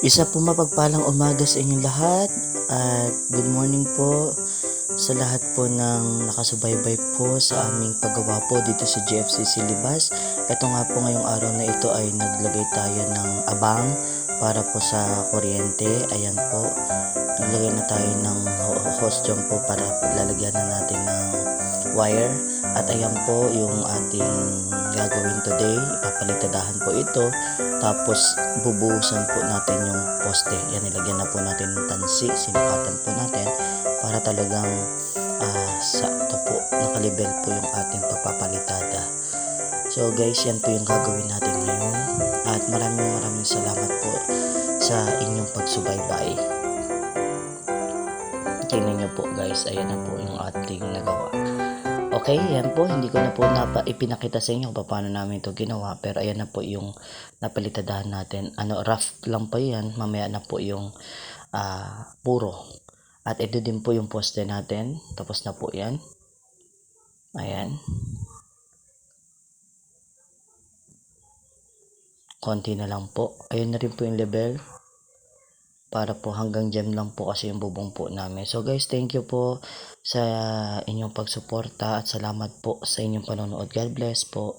Isa po mapagpalang umaga sa inyong lahat at good morning po sa lahat po ng nakasubaybay po sa aming paggawa po dito sa GFCC Libas. Ito nga po ngayong araw na ito ay naglagay tayo ng abang para po sa kuryente. Ayan po, naglagay na tayo ng hose dyan po para lalagyan na natin ng wire. At ayan po yung ating gagawin today. Ipapalitadahan po ito. Tapos bubuhusan po natin yung poste. Yan, nilagyan na po natin ng tansi. Sinukatan po natin para talagang sakto po, nakalibel po yung ating pagpapalitada. So guys, yan po yung gagawin natin ngayon. At maraming salamat po sa inyong pagsubaybay. Tingnan nyo po guys, ayan na po yung ating nagawa. Okay, yan po, hindi ko na po ipinakita sa inyo kung paano namin ito ginawa, pero ayan na po yung napalitadahan natin. Rough lang po yan, mamaya na po yung puro. At ito din po yung poste natin, tapos na po yan. Ayan. Konti na lang po. Ayun na rin po yung level. Para po hanggang dyan lang po kasi yung bubong po namin. So guys, thank you po sa inyong pagsuporta at salamat po sa inyong panonood. God bless po.